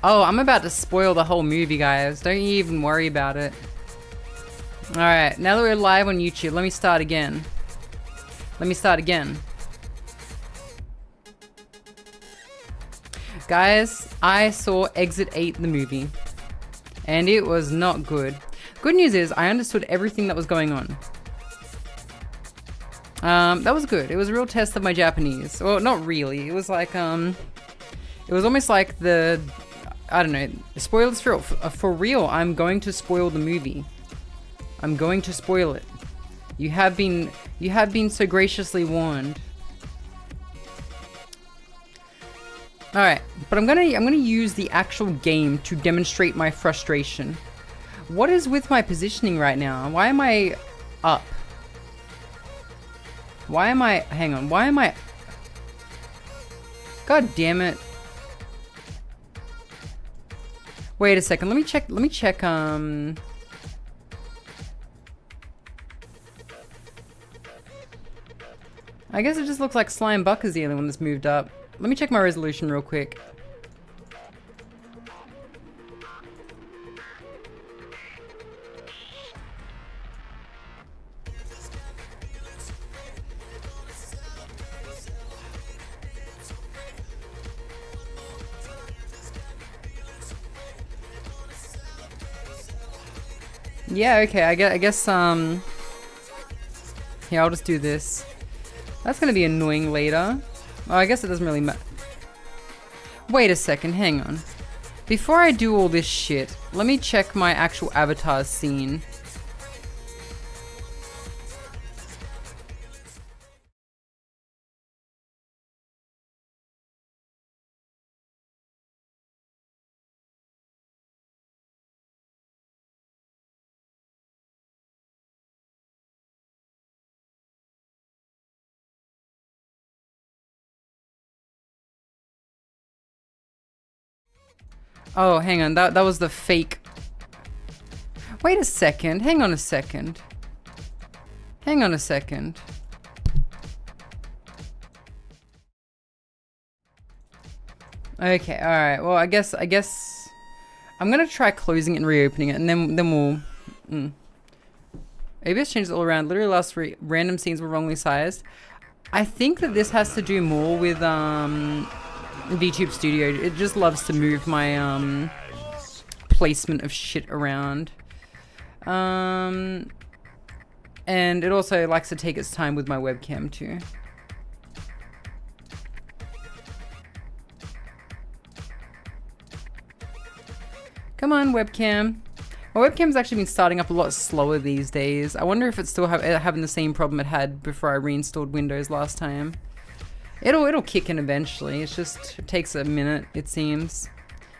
Oh, I'm about to spoil the whole movie, guys. Don't you even worry about it. Alright, now that we're live on YouTube, let me start again. Guys, I saw Exit 8 the movie. And it was not good. Good news is, I understood everything that was going on. That was good. It was a real test of my Japanese. Well, not really. It was like, it was almost like the... I don't know. Spoilers for real. I'm going to spoil the movie. I'm going to spoil it. You have been so graciously warned. All right, but I'm gonna use the actual game to demonstrate my frustration. What is with my positioning right now? Why am I up? Why am I? Hang on. Why am I? God damn it! Wait a second. Let me check. I guess it just looks like Slime Buck is the only one that's moved up. Let me check my resolution real quick. Yeah, okay, I guess, here, I'll just do this. That's gonna be annoying later. Oh, I guess it doesn't really matter. Wait a second, hang on. Before I do all this shit, let me check my actual avatar scene. Oh, hang on, that was the fake. Wait a second, hang on a second. Hang on a second. Okay, alright, well, I guess I'm gonna try closing it and reopening it, and then we'll... ABS changes all around. Literally last random scenes were wrongly sized. I think that this has to do more with, VTube Studio. It just loves to move my placement of shit around, and it also likes to take its time with my webcam too. Come on, webcam. My webcam's actually been starting up a lot slower these days. I wonder if it's still having the same problem it had before I reinstalled Windows last time. It'll kick in eventually. It takes a minute, it seems.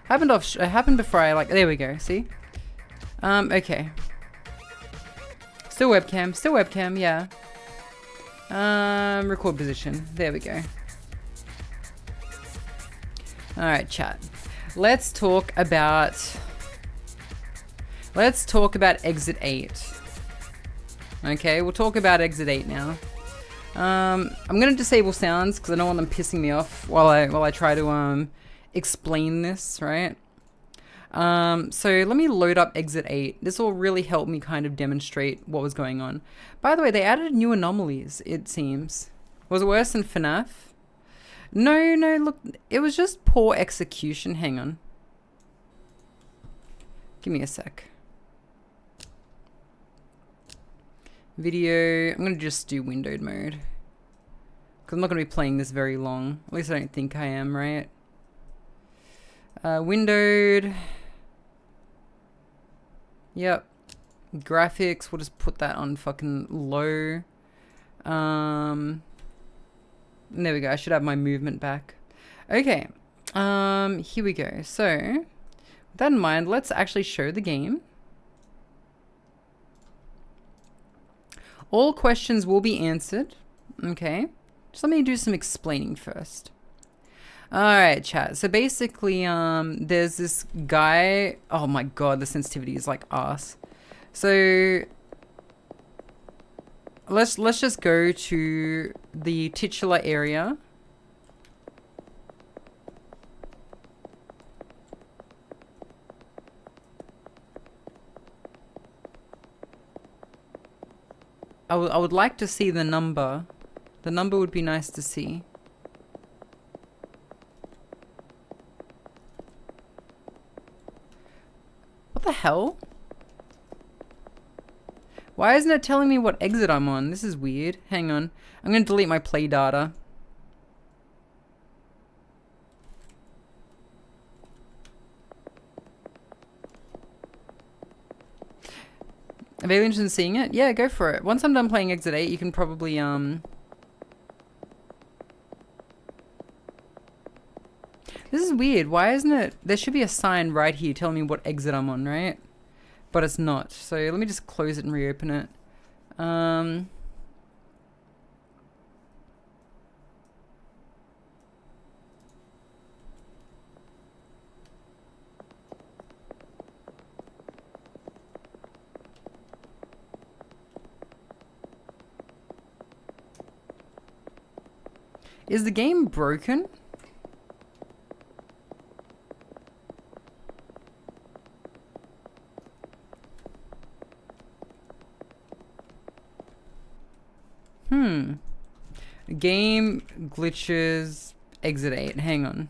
It happened before I there we go, see? Okay. Still webcam, yeah. Record position, there we go. Alright, chat. Let's talk about Exit 8. Okay, we'll talk about Exit 8 now. I'm gonna disable sounds because I don't want them pissing me off while I try to explain this, right? So let me load up Exit 8. This will really help me kind of demonstrate what was going on. By the way, they added new anomalies, it seems. Was it worse than FNAF? No, look, it was just poor execution. Hang on. Give me a sec. Video, I'm gonna just do windowed mode. Cause I'm not gonna be playing this very long. At least I don't think I am, right? Windowed. Yep. Graphics, we'll just put that on fucking low. There we go, I should have my movement back. Okay, here we go. So, with that in mind, let's actually show the game. All questions will be answered. Okay. Just let me do some explaining first. Alright, chat. So basically, there's this guy. Oh my god, the sensitivity is like ass. So let's just go to the titular area. I would like to see the number. The number would be nice to see. What the hell? Why isn't it telling me what exit I'm on? This is weird. Hang on. I'm going to delete my play data. Are you interested in seeing it? Yeah, go for it. Once I'm done playing Exit 8, you can probably, This is weird. Why isn't it... There should be a sign right here telling me what exit I'm on, right? But it's not. So let me just close it and reopen it. Is the game broken? Game glitches exit 8. Hang on.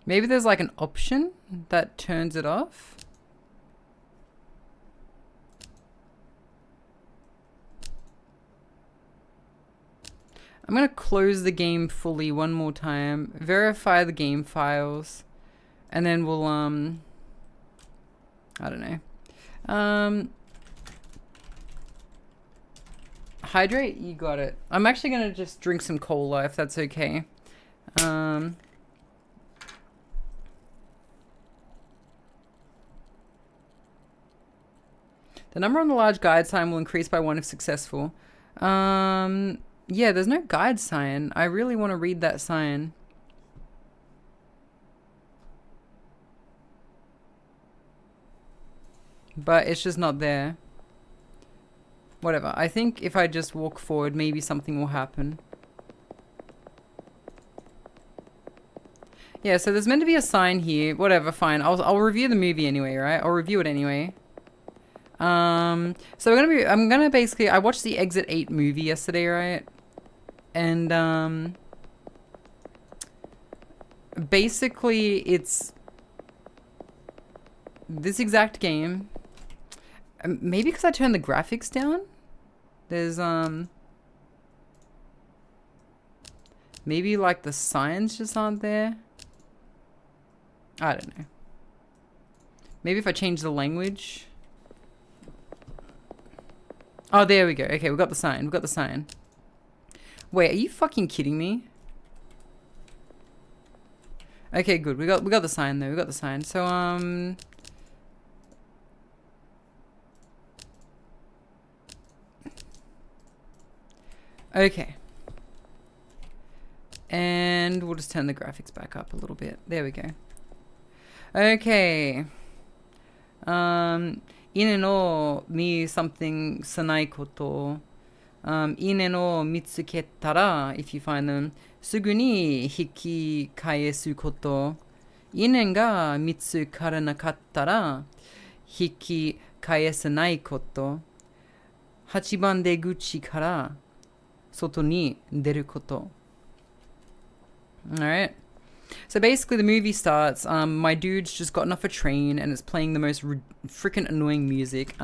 Maybe there's like an option that turns it off. I'm gonna close the game fully one more time, verify the game files, and then we'll, I don't know. Hydrate? You got it. I'm actually gonna just drink some cola if that's okay. The number on the large guide sign will increase by 1 if successful. Yeah, there's no guide sign. I really want to read that sign. But it's just not there. Whatever. I think if I just walk forward, maybe something will happen. Yeah, so there's meant to be a sign here. Whatever, fine. I'll review the movie anyway, right? I'll review it anyway. So I'm gonna basically, I watched the Exit 8 movie yesterday, right? And, basically it's this exact game. Maybe because I turned the graphics down? There's, maybe like the signs just aren't there? I don't know. Maybe if I change the language. Oh, there we go. Okay, we got the sign. We got the sign. Wait, are you fucking kidding me? Okay, good. We got the sign though. We got the sign. So okay. And we'll just turn the graphics back up a little bit. There we go. Okay. 犬の見 something さないこと。犬を見つけたら if you find them すぐに引き返すこと。犬が見つからなかったら引き返さないこと。8番出口から外に出ること。Alright. So basically the movie starts, my dude's just gotten off a train and it's playing the most freaking annoying music.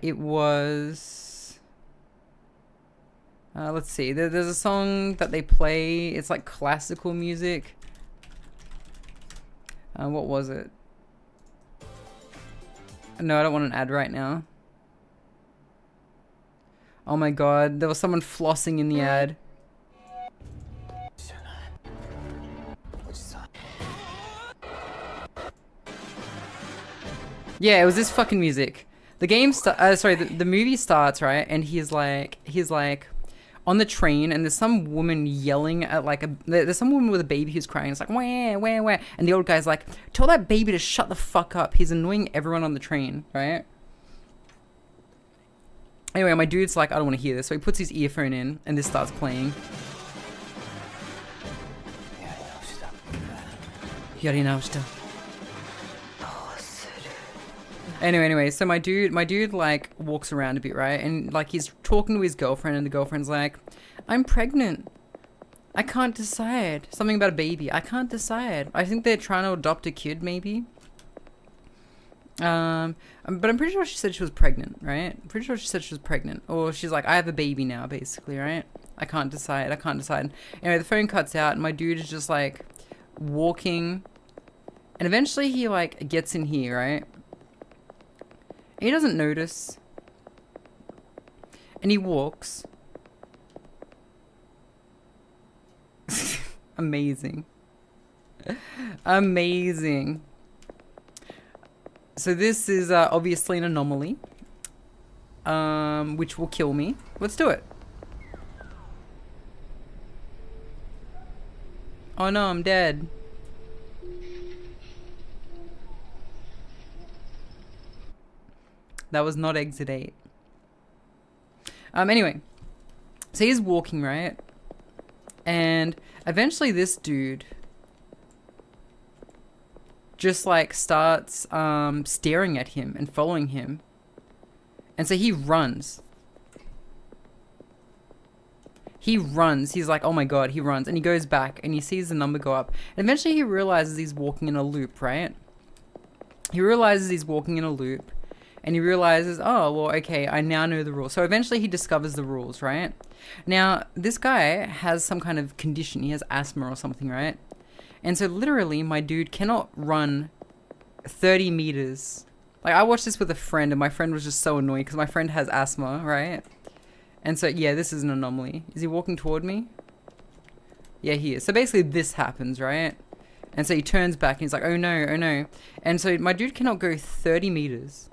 It was... let's see, there's a song that they play, it's like classical music. What was it? No, I don't want an ad right now. Oh my god, there was someone flossing in the ad. Yeah, it was this fucking music. The game the movie starts, right? And he's like on the train and there's some woman yelling at like there's some woman with a baby who's crying. It's like, wah, wah, wah. And the old guy's like, tell that baby to shut the fuck up. He's annoying everyone on the train, right? Anyway, my dude's like, I don't want to hear this. So he puts his earphone in and this starts playing. Anyway, so my dude like walks around a bit, right? And like he's talking to his girlfriend and the girlfriend's like, I'm pregnant. I can't decide. Something about a baby. I can't decide. I think they're trying to adopt a kid, maybe. But I'm pretty sure she said she was pregnant, right? I'm pretty sure she said she was pregnant. Or she's like, I have a baby now, basically, right? I can't decide. I can't decide. Anyway, the phone cuts out and my dude is just like walking. And eventually he like gets in here, right? And he doesn't notice. And he walks. Amazing. Amazing. So this is obviously an anomaly, which will kill me. Let's do it. Oh no, I'm dead. That was not exit 8. Anyway, so he's walking, right? And eventually this dude just like starts staring at him and following him. And so he runs. He runs. He's like, oh my god, he runs. And he goes back and he sees the number go up. And eventually he realizes he's walking in a loop, right? He realizes he's walking in a loop. And he realizes, oh, well, okay, I now know the rules. So eventually he discovers the rules, right? Now, this guy has some kind of condition. He has asthma or something, right? And so literally my dude cannot run 30 meters. Like I watched this with a friend and my friend was just so annoyed because my friend has asthma, right? And so, yeah, this is an anomaly. Is he walking toward me? Yeah, he is. So basically this happens, right? And so he turns back and he's like, oh no, oh no. And so my dude cannot go 30 meters.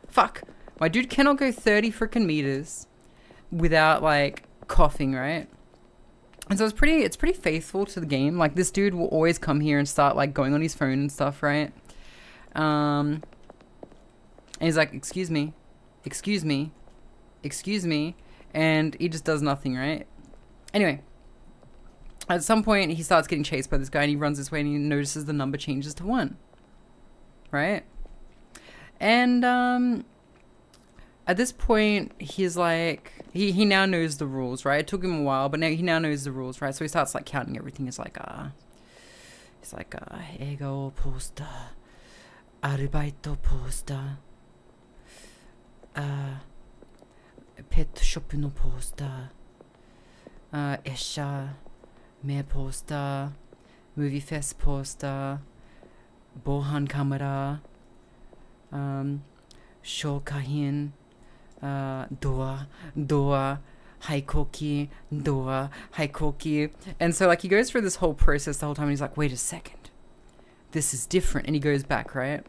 Fuck. My dude cannot go 30 freaking meters without like coughing, right? And so it's pretty faithful to the game. Like this dude will always come here and start like going on his phone and stuff, right? And he's like, excuse me, excuse me, excuse me. And he just does nothing, right? Anyway, at some point he starts getting chased by this guy and he runs this way and he notices the number changes to 1. Right? And at this point he's like he now knows the rules, right? It took him a while, but now he now knows the rules, right? So he starts like counting everything. He's like ego posta, arubaito posta, pet shop no posta, esha me posta, movie fest posta, bohan camera, �𝓤𝓚𝓐𝓛𝓢, door, haikoki, door, haikoki. And so like he goes through this whole process the whole time and he's like, wait a second, this is different. And he goes back, right?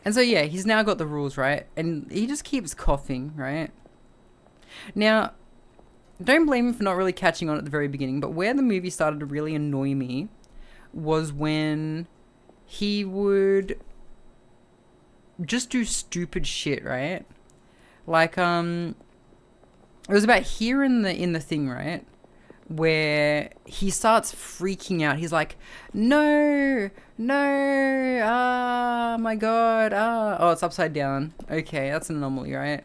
And so yeah, he's now got the rules, right? And he just keeps coughing, right? Now, don't blame him for not really catching on at the very beginning, but where the movie started to really annoy me was when he would just do stupid shit, right? Like it was about here in the thing, right, where he starts freaking out. He's like, no, my god, oh, it's upside down. Okay, that's an anomaly, right?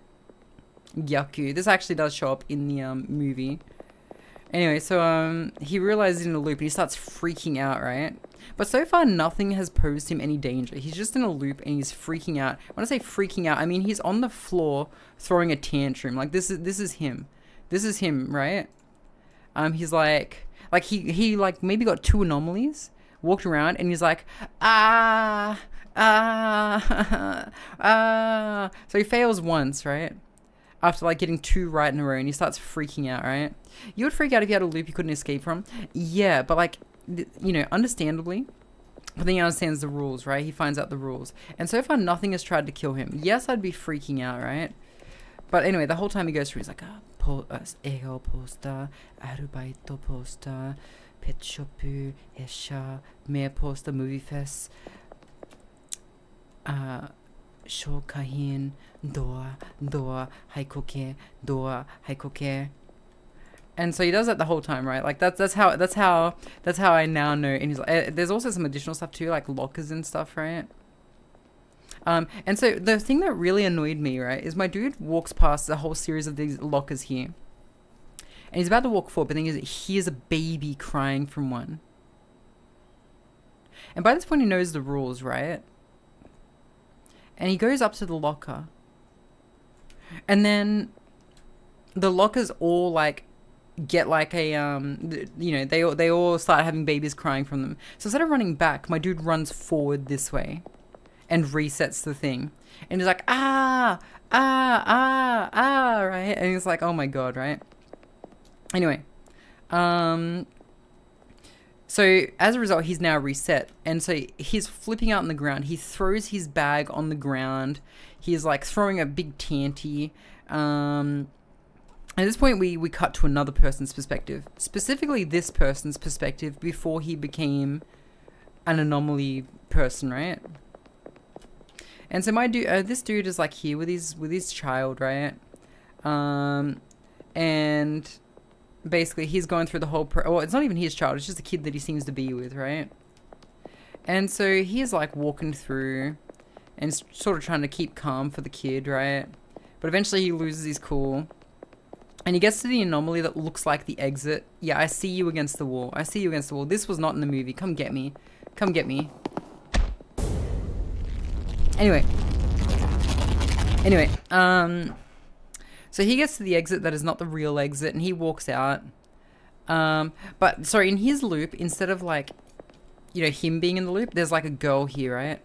Yaku. This actually does show up in the movie. Anyway, so he realizes he's in a loop and he starts freaking out, right? But so far, nothing has posed him any danger. He's just in a loop and he's freaking out. When I say freaking out, I mean he's on the floor throwing a tantrum. Like this is him. This is him, right? He's like he like maybe got 2 anomalies, walked around and he's like, So he fails once, right? After like getting 2 right in a row and he starts freaking out, right? You would freak out if you had a loop you couldn't escape from. Yeah, but like, you know, understandably, but then he understands the rules, right? He finds out the rules. And so far, nothing has tried to kill him. Yes, I'd be freaking out, right? But anyway, the whole time he goes through, he's like, ego posta, arubaito posta, pet shop, esha, me posta, movie fest. 𝓢𝓞𝓒𝓘𝓐𝓛� And so he does that the whole time, right? Like that's how I now know. And he's like, there's also some additional stuff too, like lockers and stuff, right? And so the thing that really annoyed me, right, is my dude walks past the whole series of these lockers here, and he's about to walk forward, but then he hears a baby crying from one. And by this point, he knows the rules, right? And he goes up to the locker, and then the lockers all like get like a they all start having babies crying from them. So instead of running back, my dude runs forward this way and resets the thing, and he's like right, and he's like, oh my god, right? Anyway, so as a result, he's now reset, and so he's flipping out on the ground. He throws his bag on the ground. He's like throwing a big tanty. At this point, we cut to another person's perspective, specifically this person's perspective before he became an anomaly person, right? And so my dude, this dude is like here with his child, right? And basically he's going through the whole well, it's not even his child, it's just a kid that he seems to be with, right? And so he's like walking through and sort of trying to keep calm for the kid, right? But eventually he loses his cool. And he gets to the anomaly that looks like the exit. Yeah, I see you against the wall. I see you against the wall. This was not in the movie. Come get me. Come get me. Anyway, so he gets to the exit that is not the real exit, and he walks out. But sorry, in his loop, instead of like, him being in the loop, there's like a girl here, right?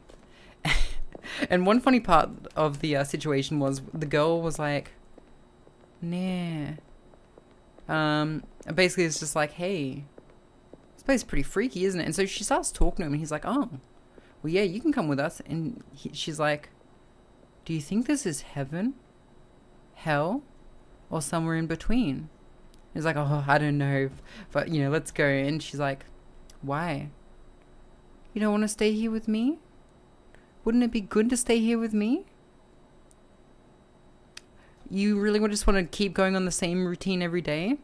And one funny part of the situation was the girl was like, nah. Basically it's just like, hey, this place is pretty freaky, isn't it? And so she starts talking to him, and he's like, oh, well, yeah, you can come with us. And she's like, do you think this is heaven, hell, or somewhere in between? He's like, oh, I don't know, but let's go. And she's like, why? You don't want to stay here with me? Wouldn't it be good to stay here with me? You really just want to keep going on the same routine every day?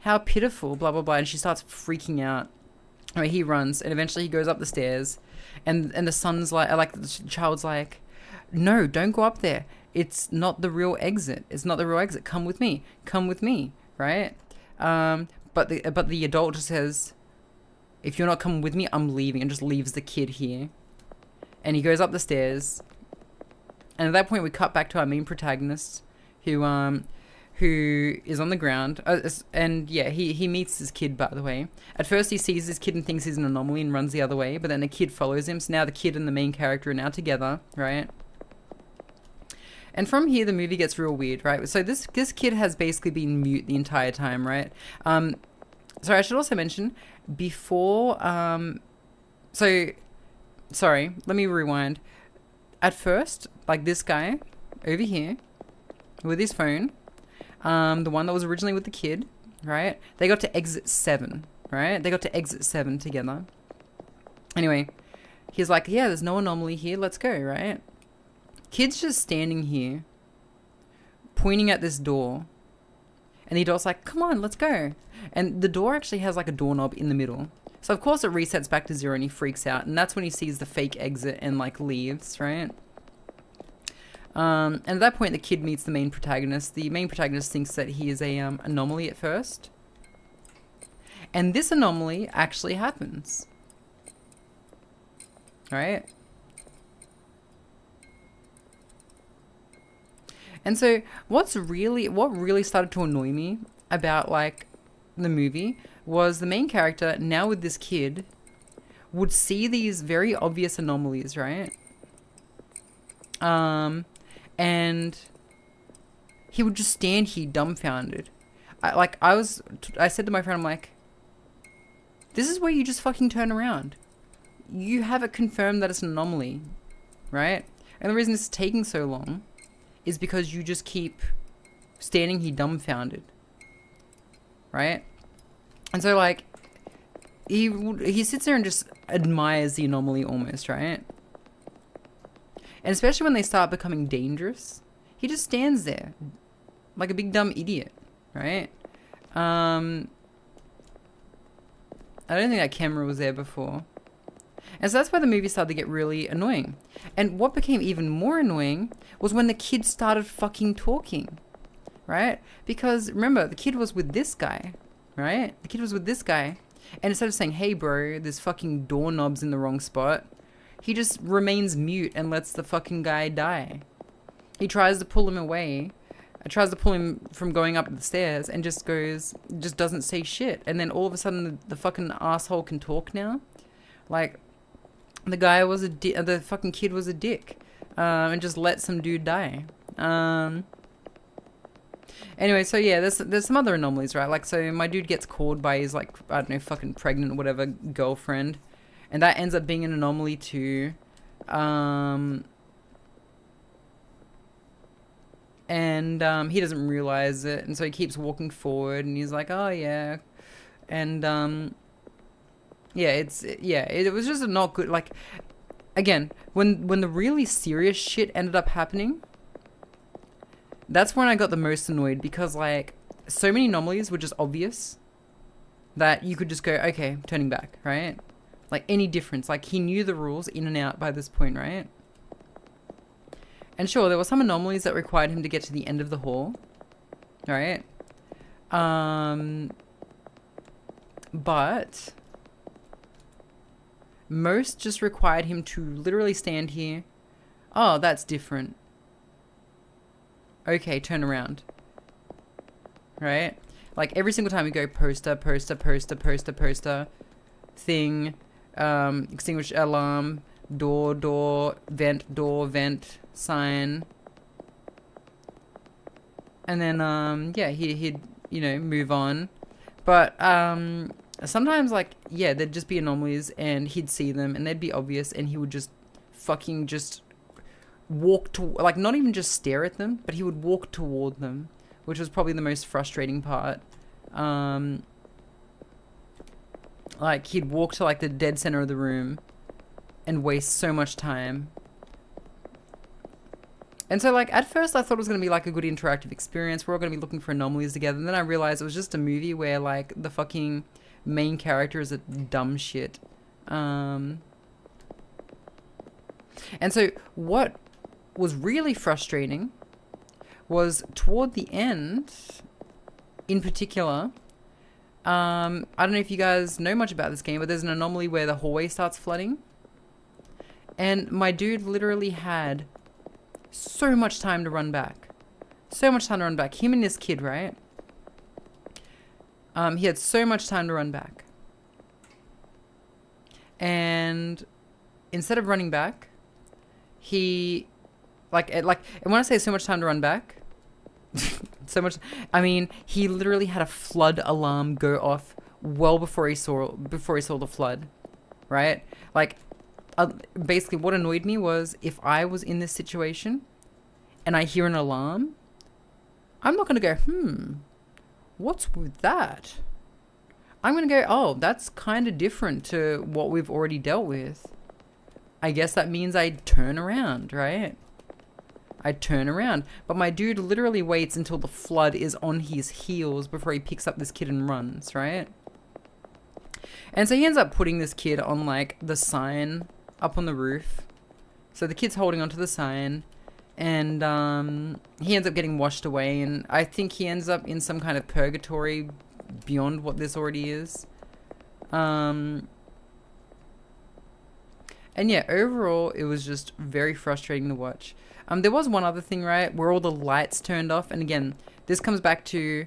How pitiful, blah, blah, blah. And she starts freaking out. Right, he runs, and eventually he goes up the stairs, and the son's like the child's like, no, don't go up there. It's not the real exit. It's not the real exit. Come with me. Come with me. Right? But the adult just says, if you're not coming with me, I'm leaving, and just leaves the kid here. And he goes up the stairs, and at that point we cut back to our main protagonist, who is on the ground, and yeah, he meets his kid, by the way. At first he sees this kid and thinks he's an anomaly and runs the other way, but then the kid follows him, so now the kid and the main character are now together, right? And from here the movie gets real weird, right? So this kid has basically been mute the entire time, right? Sorry, I should also mention, before, sorry, let me rewind. At first, like this guy over here with his phone, the one that was originally with the kid, right? They got to exit 7, right? They got to exit 7 together. Anyway, he's like, yeah, there's no anomaly here. Let's go, right? Kid's just standing here, pointing at this door. And the adult's like, come on, let's go. And the door actually has like a doorknob in the middle. So of course it resets back to 0 and he freaks out. And that's when he sees the fake exit and like leaves, right? And at that point, the kid meets the main protagonist. The main protagonist thinks that he is a anomaly at first. And this anomaly actually happens. Right? And so what really started to annoy me about like the movie was the main character, now with this kid, would see these very obvious anomalies, right? And he would just stand here dumbfounded. I said to my friend, I'm like, this is where you just fucking turn around. You have it confirmed that it's an anomaly, right? And the reason this is taking so long is because you just keep standing here dumbfounded, right? And so like, he sits there and just admires the anomaly almost, right? And especially when they start becoming dangerous, he just stands there like a big dumb idiot, right? I don't think that camera was there before. And so that's why the movie started to get really annoying. And what became even more annoying was when the kid started fucking talking, right? Because remember, the kid was with this guy, right? The kid was with this guy. And instead of saying, hey bro, this fucking doorknob's in the wrong spot, he just remains mute and lets the fucking guy die. He tries to pull him away. Tries to pull him from going up the stairs and just doesn't say shit. And then all of a sudden the fucking asshole can talk now. Like, the guy was the fucking kid was a dick. And just let some dude die. Anyway, so yeah, there's some other anomalies, right? Like, so my dude gets called by his, like, I don't know, fucking pregnant or whatever girlfriend. And that ends up being an anomaly too. And he doesn't realize it, and so he keeps walking forward, and he's like, oh yeah. And yeah, it was just not good. Like, again, when the really serious shit ended up happening, that's when I got the most annoyed, because like so many anomalies were just obvious that you could just go, okay, turning back, right? Like, any difference, like he knew the rules in and out by this point, right? And sure, there were some anomalies that required him to get to the end of the hall, right? But most just required him to literally stand here. Oh, that's different. Okay, turn around. Right? Like, every single time we go poster, thing, extinguish alarm, door, vent, sign. And then, yeah, he'd, you know, move on. But, sometimes, like, yeah, there'd just be anomalies, and he'd see them, and they'd be obvious, and he would just fucking just walk to, like, not even just stare at them, but he would walk toward them, which was probably the most frustrating part. Like, he'd walk to, like, the dead center of the room and waste so much time. And so, like, at first I thought it was going to be, like, a good interactive experience. We're all going to be looking for anomalies together. And then I realized it was just a movie where, like, the fucking main character is a dumb shit. And so what was really frustrating was toward the end, in particular, I don't know if you guys know much about this game, but there's an anomaly where the hallway starts flooding. And my dude literally had so much time to run back. So much time to run back. Him and this kid, right? He had so much time to run back. And instead of running back, he, and when I say so much time to run back, so much, I mean, he literally had a flood alarm go off well before he saw the flood, right? Like, basically what annoyed me was, if I was in this situation and I hear an alarm, I'm not going to go, what's with that? I'm going to go, oh, that's kind of different to what we've already dealt with. I guess that means I turn around, right? I turn around. But my dude literally waits until the flood is on his heels before he picks up this kid and runs, right? And so he ends up putting this kid on, like, the sign up on the roof. So the kid's holding onto the sign, and he ends up getting washed away, and I think he ends up in some kind of purgatory beyond what this already is. And yeah, overall, it was just very frustrating to watch. There was one other thing, right, where all the lights turned off, and again, this comes back to,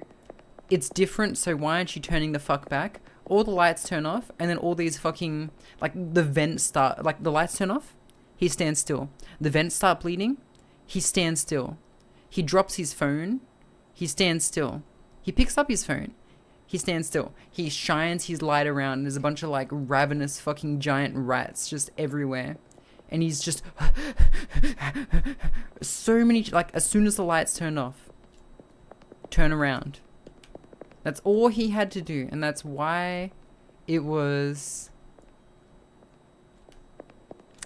it's different, so why aren't you turning the fuck back? All the lights turn off, and then all these fucking, like, the vents start, like, the lights turn off, he stands still. The vents start bleeding, he stands still. He drops his phone, he stands still. He picks up his phone, he stands still. He shines his light around, and there's a bunch of, like, ravenous fucking giant rats just everywhere. And he's just, so many, like, as soon as the lights turn off, turn around. That's all he had to do, and that's why it was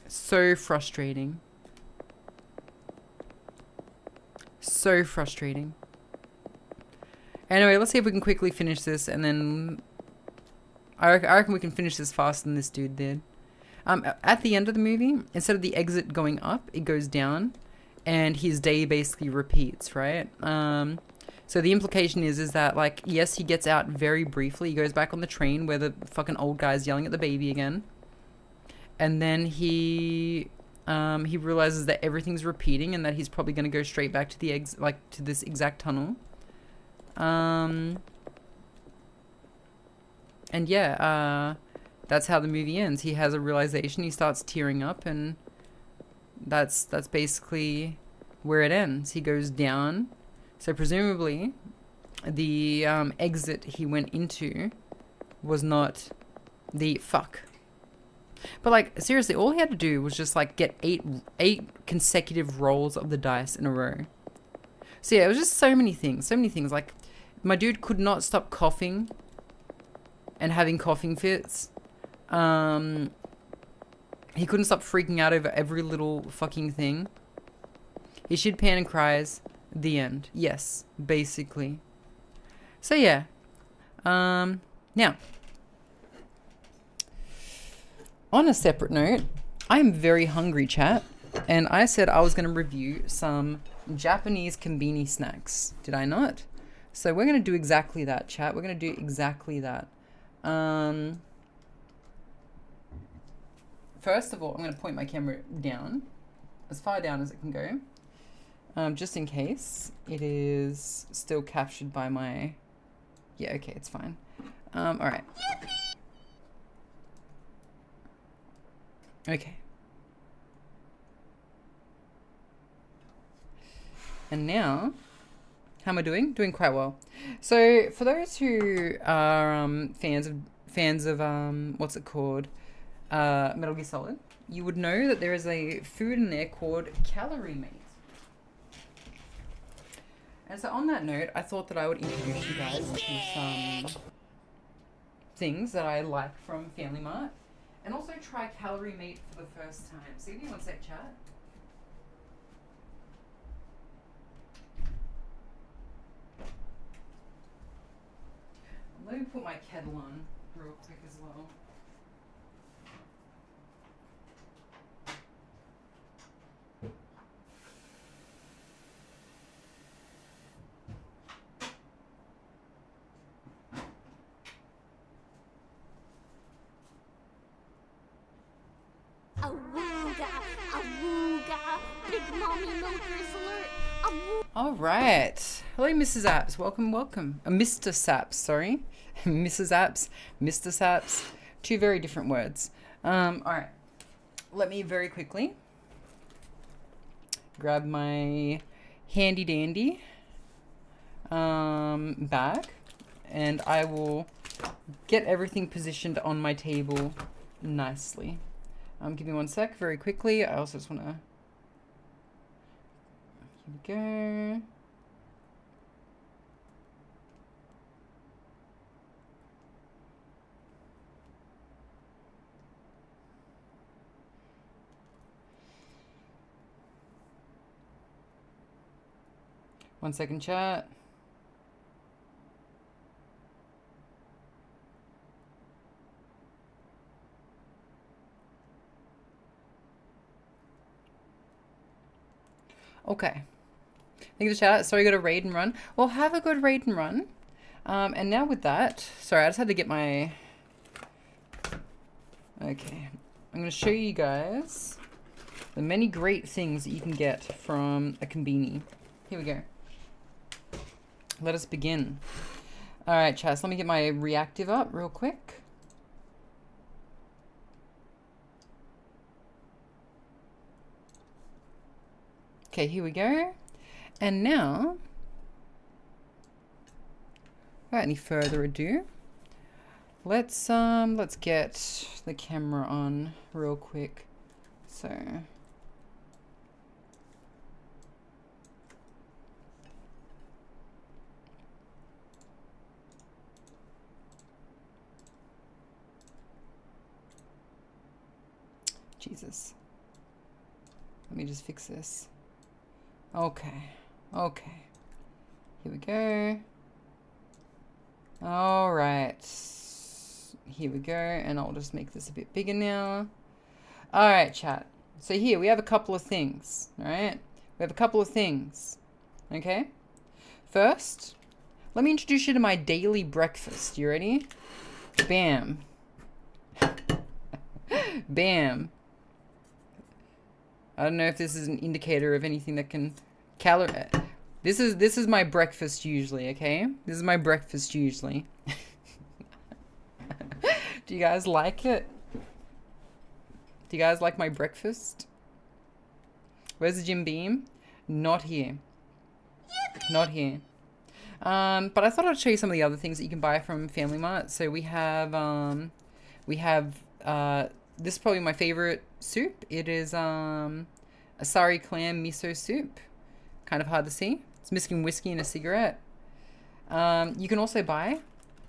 so frustrating. So frustrating. Anyway, let's see if we can quickly finish this, and then I reckon we can finish this faster than this dude did. At the end of the movie, instead of the exit going up, it goes down, and his day basically repeats, right? So the implication is that, like, yes, he gets out very briefly. He goes back on the train where the fucking old guy's yelling at the baby again, and then he realizes that everything's repeating and that he's probably going to go straight back to the to this exact tunnel. And yeah, that's how the movie ends. He has a realization, he starts tearing up, and that's basically where it ends. He goes down. So presumably the exit he went into was not the fuck. But like, seriously, all he had to do was just like get eight consecutive rolls of the dice in a row. So yeah, it was just so many things. Like, my dude could not stop coughing and having coughing fits. He couldn't stop freaking out over every little fucking thing. He shit, pan, and cries. The end. Yes, basically. So yeah. Now, on a separate note, I am very hungry, chat, and I said I was going to review some Japanese Conbini snacks. Did I not? So we're going to do exactly that, chat. We're going to do exactly that. First of all, I'm going to point my camera down, as far down as it can go, just in case it is still captured by my... Yeah, okay, it's fine. All right. Okay. And now, how am I doing? Doing quite well. So for those who are fans of what's it called, Metal Gear Solid, you would know that there is a food in there called Calorie Mate. And so on that note, I thought that I would introduce you guys to some things that I like from Family Mart, and also try Calorie Mate for the first time. So give me one sec, chat. Let me put my kettle on real quick as well. Big mommy milkers alert. All right. Hello, Mrs. Apps. Welcome. Mr. Saps, sorry. Mrs. Apps, Mr. Saps. Two very different words. All right. Let me very quickly grab my handy dandy bag, and I will get everything positioned on my table nicely. Give me one sec, very quickly. I also just want to... Here we go. One second, chat. Okay. Thank you for the chat. Sorry, got a raid and run. Well, have a good raid and run. And now with that, sorry, I just had to get my... Okay. I'm going to show you guys the many great things that you can get from a Conbini. Here we go. Let us begin. All right, chat. So let me get my reactive up real quick. Okay, here we go. And now, without any further ado, let's get the camera on real quick. So Jesus. Let me just fix this. Okay. Okay. Here we go. All right. Here we go. And I'll just make this a bit bigger now. All right, chat. So here we have a couple of things. All right. We have a couple of things. Okay. First, let me introduce you to my daily breakfast. You ready? Bam. Bam. I don't know if this is an indicator of anything that can This is my breakfast usually, okay? This is my breakfast usually. Do you guys like it? Do you guys like my breakfast? Where's the Jim Beam? Not here. Not here. But I thought I'd show you some of the other things that you can buy from Family Mart. So we have this is probably my favorite soup. It is asari clam miso soup. Kind of hard to see. It's missing whiskey and a cigarette. You can also buy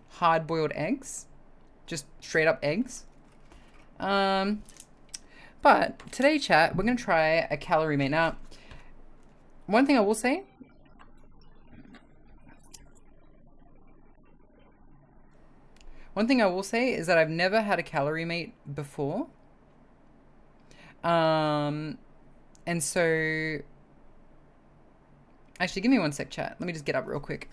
hard-boiled eggs. Just straight up eggs. But today, chat, we're going to try a calorie mate. Now, one thing I will say. One thing I will say is that I've never had a calorie mate before. And so... Actually, give me one sec, chat. Let me just get up real quick.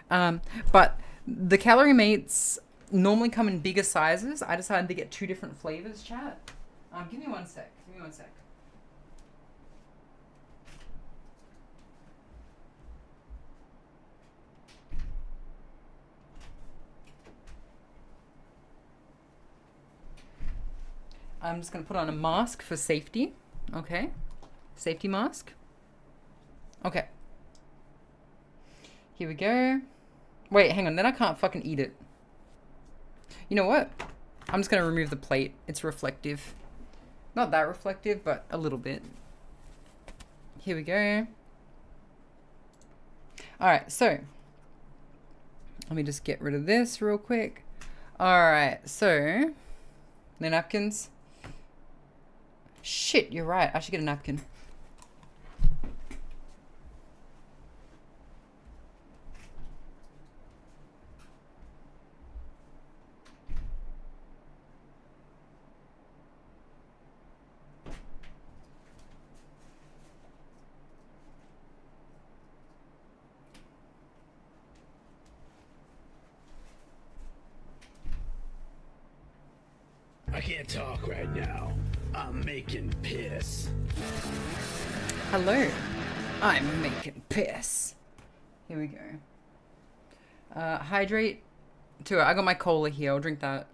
But the calorie mates normally come in bigger sizes. I decided to get 2 different flavors, chat. Give me one sec. Give me one sec. I'm just going to put on a mask for safety. Okay. Safety mask. Okay. Here we go. Wait, hang on. Then I can't fucking eat it. You know what? I'm just going to remove the plate. It's reflective. Not that reflective, but a little bit. Here we go. Alright, so. Let me just get rid of this real quick. Alright, so. The napkins. Shit, you're right. I should get a napkin. I can't talk right now. I'm making piss. Hello. I'm making piss. Here we go. Hydrate. I got my cola here. I'll drink that.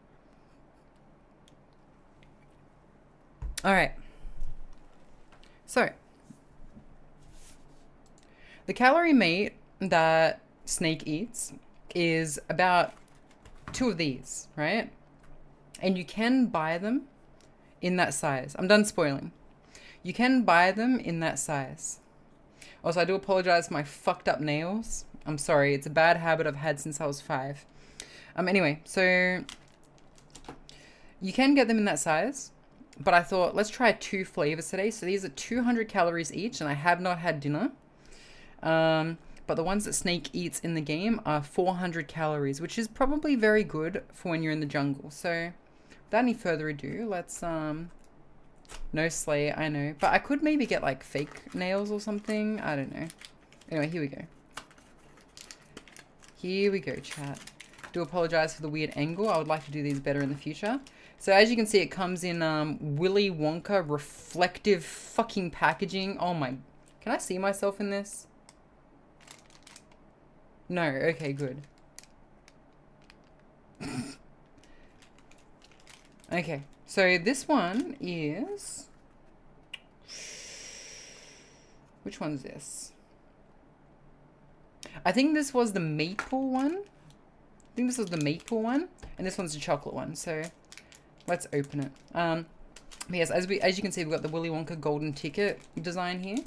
Alright. So. The calorie mate that Snake eats is about 2 of these, right? And you can buy them in that size. I'm done spoiling. You can buy them in that size. Also, I do apologize for my fucked up nails. I'm sorry. It's a bad habit I've had since I was 5. Anyway, so you can get them in that size. But I thought, let's try 2 flavors today. So these are 200 calories each, and I have not had dinner. But the ones that Snake eats in the game are 400 calories, which is probably very good for when you're in the jungle. So without any further ado, let's, no slay, I know. But I could maybe get, like, fake nails or something. I don't know. Anyway, here we go. Here we go, chat. Do apologize for the weird angle. I would like to do these better in the future. So as you can see, it comes in, Willy Wonka reflective fucking packaging. Oh my... Can I see myself in this? No. Okay, good. Okay, so this one is... Which one's this? I think this was the maple one. And this one's the chocolate one. So let's open it. But yes, as you can see, we've got the Willy Wonka golden ticket design here.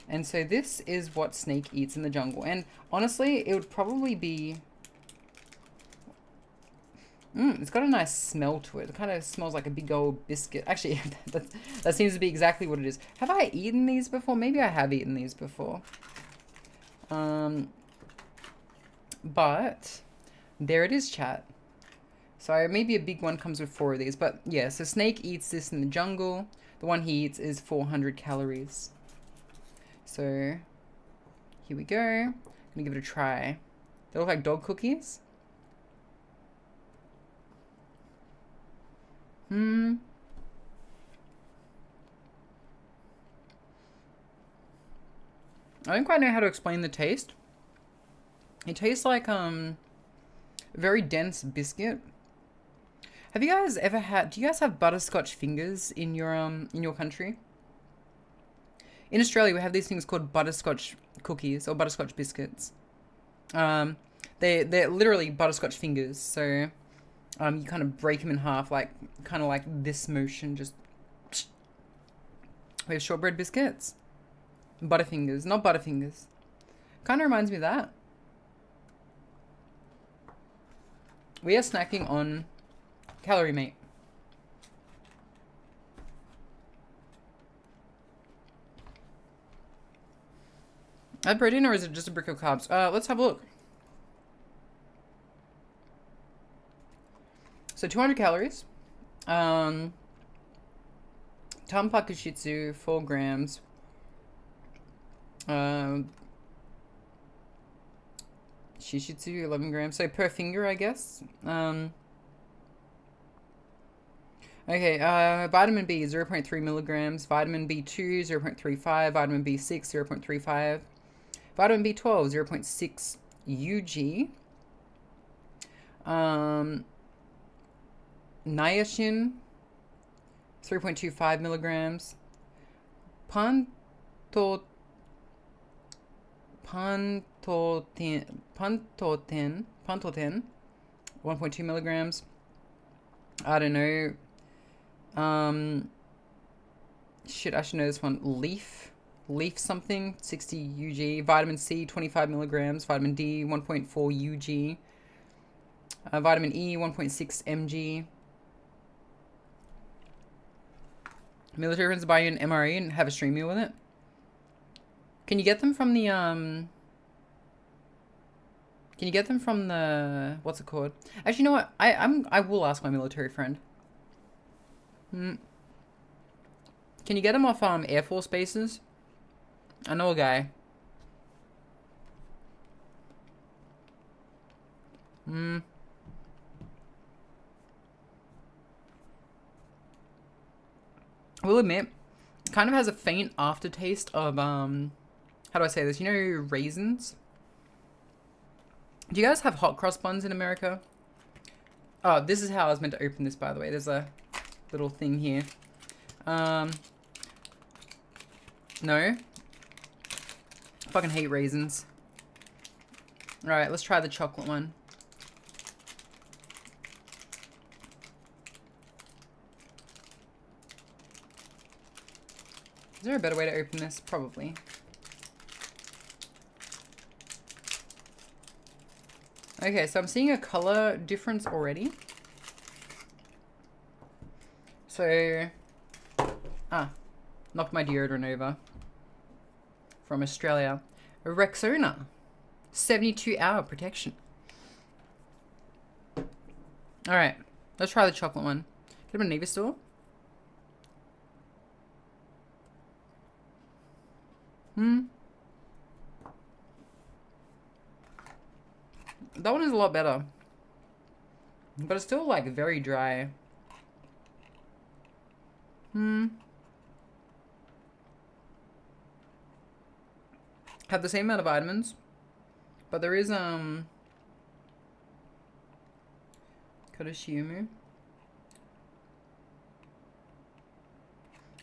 And so this is what Snake eats in the jungle. And honestly, it would probably be... It's got a nice smell to it. It kind of smells like a big old biscuit. Actually, that seems to be exactly what it is. Have I eaten these before? Maybe I have eaten these before. But there it is, chat. So maybe a big one comes with 4 of these. But yeah, so Snake eats this in the jungle. The one he eats is 400 calories. So here we go. I'm gonna give it a try. They look like dog cookies. I don't quite know how to explain the taste. It tastes like a very dense biscuit. Have you guys ever had, do you guys have butterscotch fingers in your country? In Australia, we have these things called butterscotch cookies or butterscotch biscuits. They're literally butterscotch fingers. So you kind of break them in half, kind of like this motion. Just we have shortbread biscuits, butterfingers, not butterfingers. Kind of reminds me of that. We are snacking on calorie meat. Add protein, or is it just a brick of carbs? Let's have a look. So 200 calories. Tampaka Shih Tzu, 4 grams. Shih Tzu, 11 grams. So per finger, I guess. Okay, vitamin B, 0.3 milligrams. Vitamin B2, 0.35. Vitamin B6, 0.35. Vitamin B12, 0.6 UG. Niacin, 3.25 milligrams. Pantothen, 1.2 milligrams. I don't know. Shit, I should know this one. Leaf something, 60 UG. Vitamin C, 25 milligrams. Vitamin D, 1.4 UG. Vitamin E, 1.6 mg. Military friends buy you an MRE and have a stream meal with it. Can you get them from the Can you get them from the, what's it called? Actually, you know what? I will ask my military friend. Can you get them off Air Force bases? I know a guy. I will admit, it kind of has a faint aftertaste of, how do I say this? You know raisins? Do you guys have hot cross buns in America? Oh, this is how I was meant to open this, by the way. There's a little thing here. No. I fucking hate raisins. Alright, let's try the chocolate one. Is there a better way to open this? Probably. Okay, so I'm seeing a color difference already. So, knocked my deodorant over. From Australia. 𝓢𝓞𝓒𝓘𝓐𝓛𝓢. 72-hour protection. Alright, let's try the chocolate one. Get them at a Neva store. That one is a lot better. But it's still, like, very dry. Have the same amount of vitamins. But there is, 𝓡𝓤𝓛𝓢.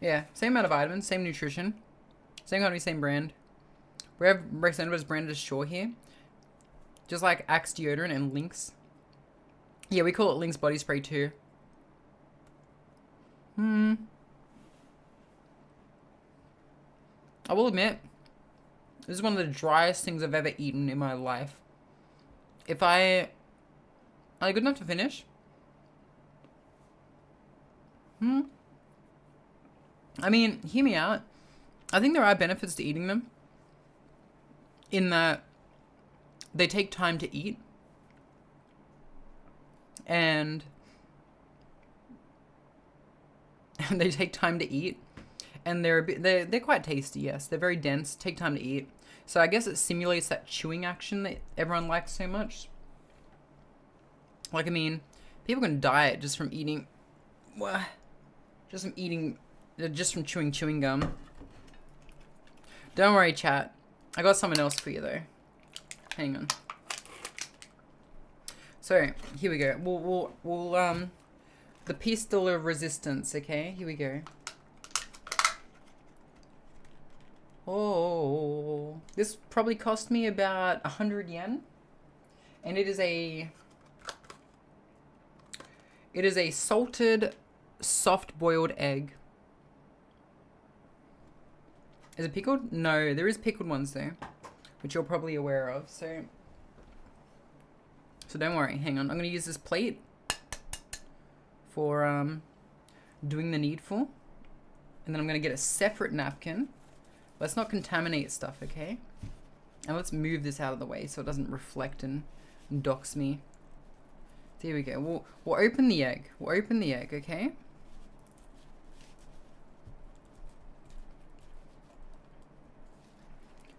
Yeah, same amount of vitamins, same nutrition. Same company, same brand. We have represented as branded as Shaw here. Just like Axe deodorant and Lynx. Yeah, we call it Lynx body spray too. I will admit, this is one of the driest things I've ever eaten in my life. If are they good enough to finish? I mean, hear me out. I think there are benefits to eating them. In that they take time to eat. And they take time to eat. And they're quite tasty, yes. They're very dense, take time to eat. So I guess it simulates that chewing action that everyone likes so much. Like, I mean, people can die just from eating... What? Just from chewing gum. Don't worry, chat. I got someone else for you, though. Hang on. So, here we go. We'll the pistol of resistance, okay? Here we go. Oh, this probably cost me about 100 yen. And it is a salted, soft-boiled egg. Is it pickled? No, there is pickled ones though, which you're probably aware of. So don't worry. Hang on. I'm gonna use this plate for doing the needful, and then I'm gonna get a separate napkin. Let's not contaminate stuff, okay? And let's move this out of the way so it doesn't reflect and dox me. So here we go. We'll open the egg. We'll open the egg, okay?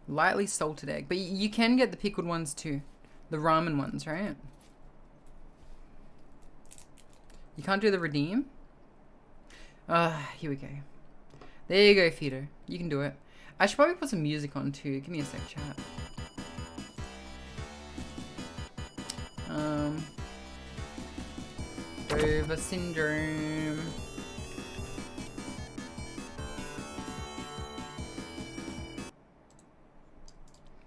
Lightly salted egg. But you can get the pickled ones too. The ramen ones, right? You can't do the redeem? Here we go. There you go, Feeder. You can do it. I should probably put some music on too. Give me a sec, chat. Dover syndrome.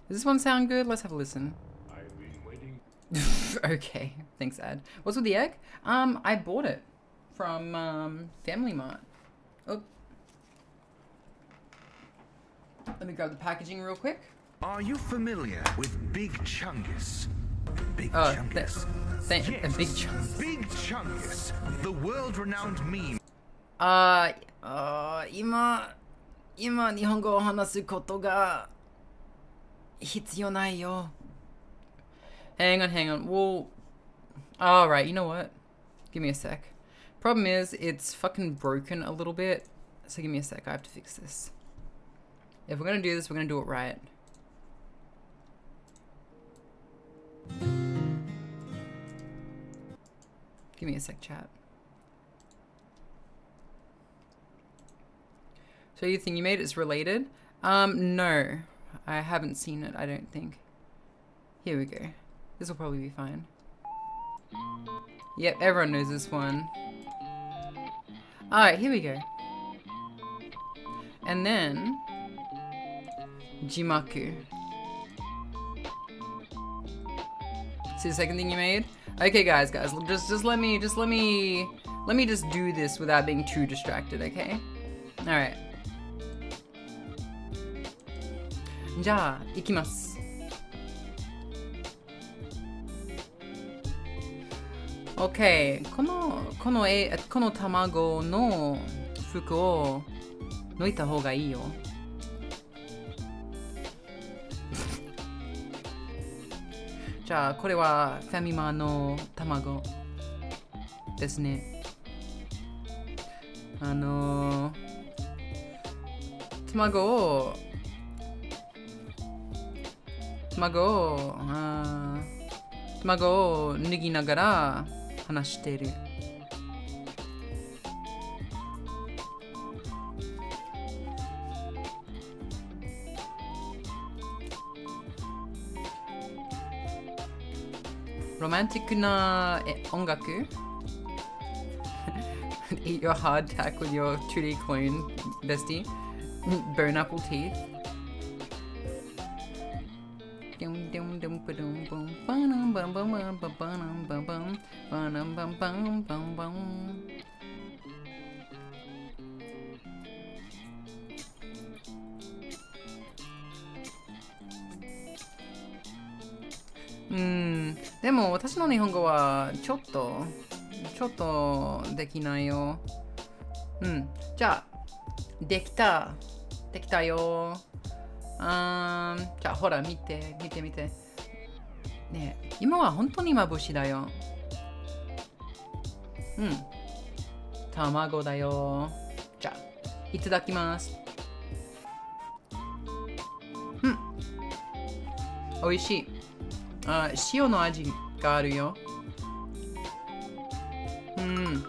Does this one sound good? Let's have a listen. I've been waiting. Okay, thanks, Ad. What's with the egg? I bought it from Family Mart. Oh. Let me grab the packaging real quick. Are you familiar with Big Chungus? Big Chungus. A Big Chungus. Big Chungus, the world-renowned meme. 今日本語を話すことが必要ないよ. Hang on. Well, alright, you know what? Give me a sec. Problem is, it's fucking broken a little bit. So give me a sec, I have to fix this. If we're gonna do this, we're gonna do it right. Give me a sec, chat. So you think you made it's related? No. I haven't seen it, I don't think. Here we go. This will probably be fine. Yep, everyone knows this one. Alright, here we go. And then... Jimaku. See the second thing you made? Okay, guys, just let me just do this without being too distracted, okay? All right. じゃあ行きます。Okay、この卵の服を抜いた方がいいよ。じゃあこれはファミマの卵ですね。卵を脱ぎながら話してる。ロマンティックな音楽Eat your hardtack with your 2D clone, bestie. Bone apple teeth. でも私の日本語はちょっとできないよ。うん。じゃあ、できた。できたよ。じゃあ、ほら、見て。ねえ、今は本当に眩だよ。うん。卵だよ。じゃあ、いただきます。うん。美味しい。塩の味があるよ。うん。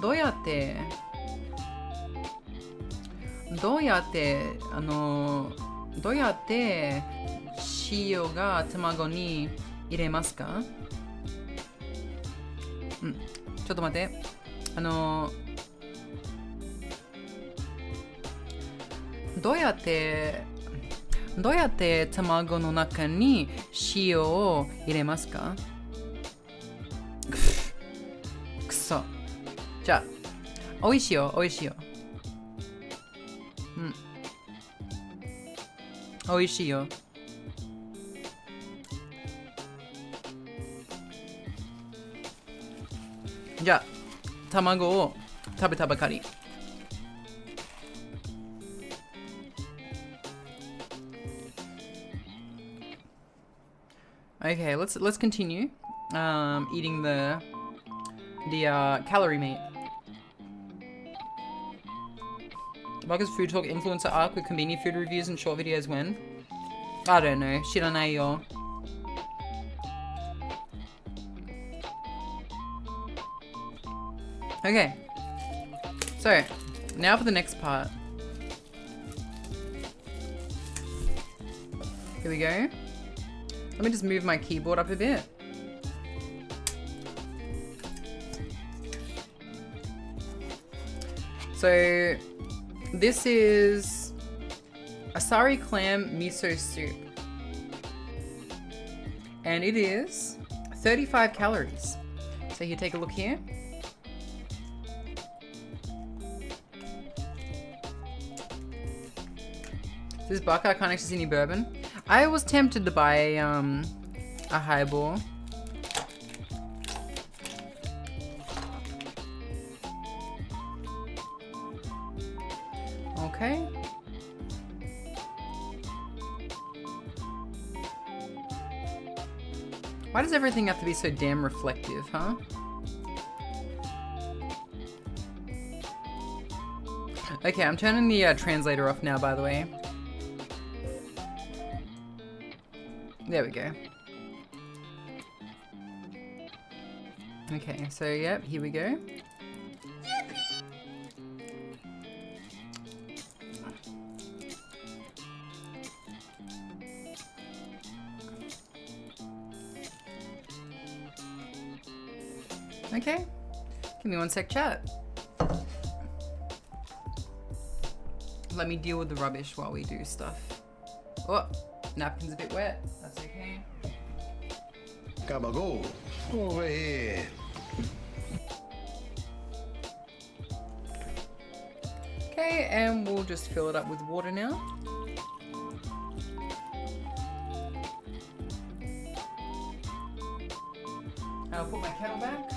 どうやって塩が卵に入れますか？うん。ちょっと待って。どうやって卵の中に塩を入れますか？くそ。じゃあ、美味しいよ。うん。美味しいよ。じゃあ、卵を食べたばかり。Okay, let's continue eating the calorie meat. Marcus Food Talk influencer arc with Conbini food reviews and short videos when? I don't know. 知らないよ. Okay. So, now for the next part. Here we go. Let me just move my keyboard up a bit. So, this is asari clam miso soup. And it is 35 calories. So here, take a look here. This is Buck. I can't actually see any bourbon. I was tempted to buy a highball. Okay. Why does everything have to be so damn reflective, huh? Okay, I'm turning the translator off now, by the way. There we go. Okay, so yep, here we go. Okay, give me one sec, chat. Let me deal with the rubbish while we do stuff. Oh, napkin's a bit wet. That's okay. Gabagool, over here. Okay, and we'll just fill it up with water now. I'll put my kettle back.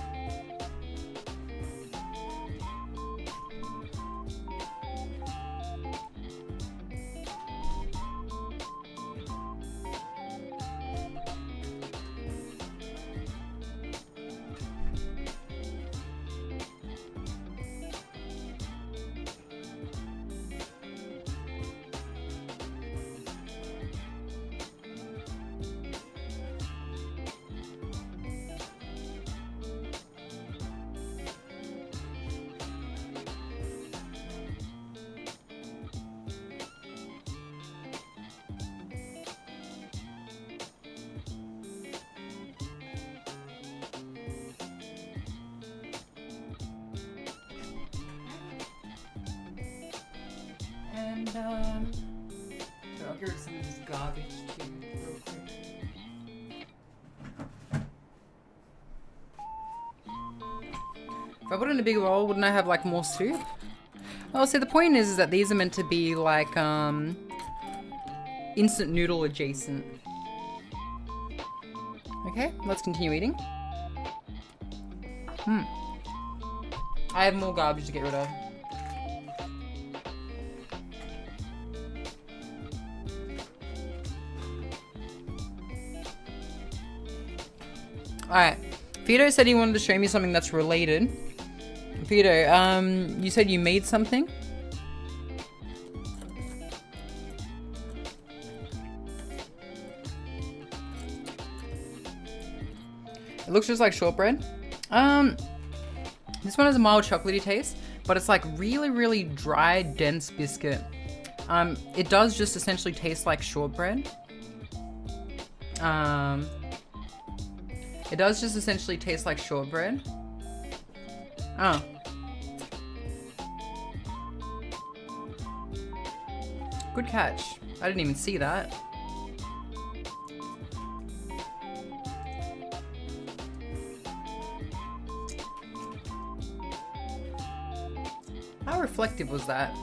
And so I'll get rid of some of this garbage too, real quick. If I put it in a big bowl, wouldn't I have like more soup? Well, see, the point is that these are meant to be like instant noodle adjacent. Okay, let's continue eating. I have more garbage to get rid of. Alright. Vito said he wanted to show me something that's related. Vito, you said you made something? It looks just like shortbread. This one has a mild chocolatey taste, but it's like really, really dry, dense biscuit. It does just essentially taste like shortbread. It does just essentially taste like shortbread. Oh. Good catch. I didn't even see that. How reflective was that?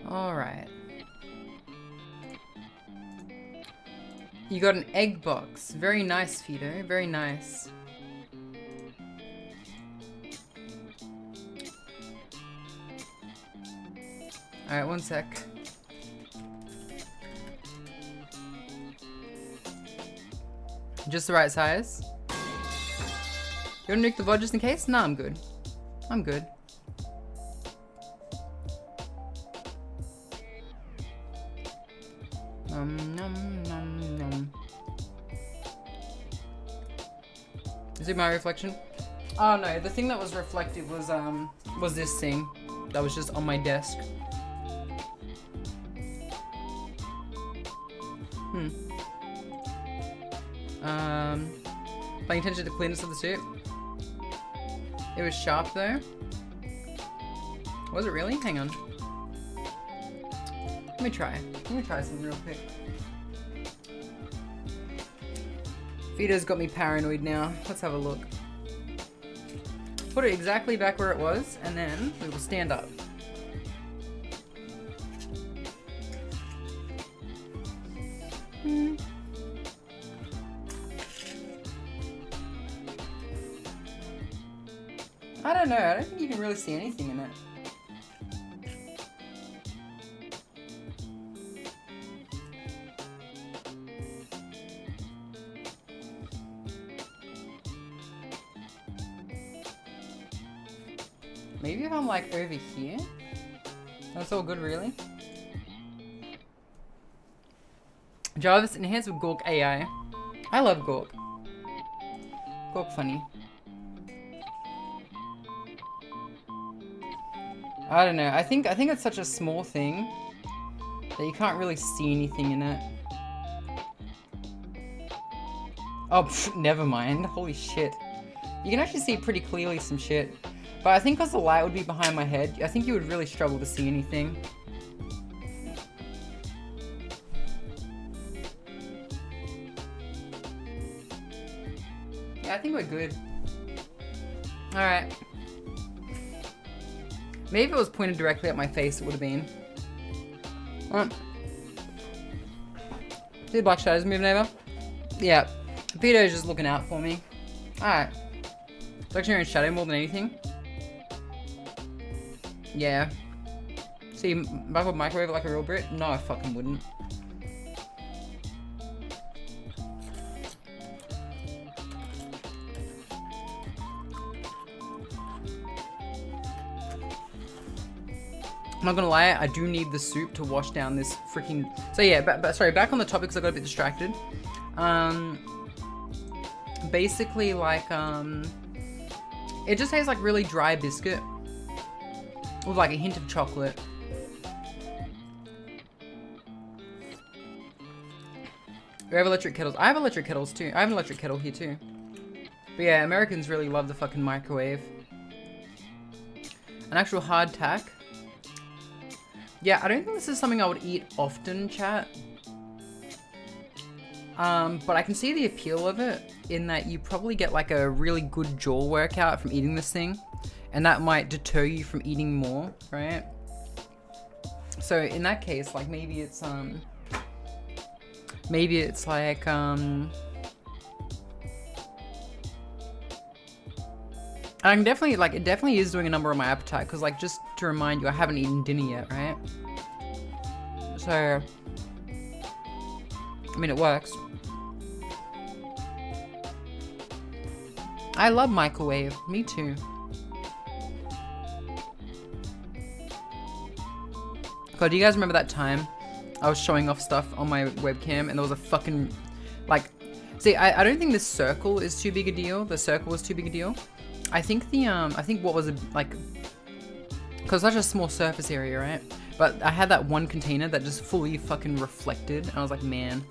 Alright. You got an egg box. Very nice, Fido. Very nice. Alright, one sec. Just the right size. You wanna nuke the VOD just in case? Nah, I'm good. I'm good. Nom, nom, nom. Is it my reflection? Oh no, the thing that was reflective was this thing that was just on my desk. Paying attention to the clearness of the soup. It was sharp though. Was it really? Hang on. Let me try something real quick. Vito's got me paranoid now. Let's have a look. Put it exactly back where it was, and then we will stand up. I don't know. I don't think you can really see anything in it. Maybe if I'm like over here? That's all good, really. Jarvis enhanced with Gork AI. I love Gork. Gork funny. I don't know. I think it's such a small thing that you can't really see anything in it. Oh, pff, never mind. Holy shit. You can actually see pretty clearly some shit. But I think because the light would be behind my head, I think you would really struggle to see anything. Yeah, I think we're good. Alright. Maybe if it was pointed directly at my face, it would have been. See the black shadows moving over? Yeah. Vito's just looking out for me. Alright. It's your own shadow more than anything. Yeah. See, if I would microwave it like a real Brit? No, I fucking wouldn't. I'm not gonna lie, I do need the soup to wash down this freaking... So yeah, sorry, back on the topic because I got a bit distracted. Basically, like, it just tastes like really dry biscuit with like a hint of chocolate. We have electric kettles. I have electric kettles too. I have an electric kettle here too. But yeah, Americans really love the fucking microwave. An actual hardtack. Yeah, I don't think this is something I would eat often, chat. But I can see the appeal of it in that you probably get like a really good jaw workout from eating this thing. And that might deter you from eating more, right? So in that case, like maybe it's like, And I can definitely, like, it definitely is doing a number on my appetite, because, like, just to remind you, I haven't eaten dinner yet, right? So, I mean, it works. I love microwave. Me too. God, do you guys remember that time I was showing off stuff on my webcam and there was a fucking, like, see, I don't think this circle is too big a deal. The circle was too big a deal. I think the, I think what was, like, because such a small surface area, right? But I had that one container that just fully fucking reflected. And I was like, man.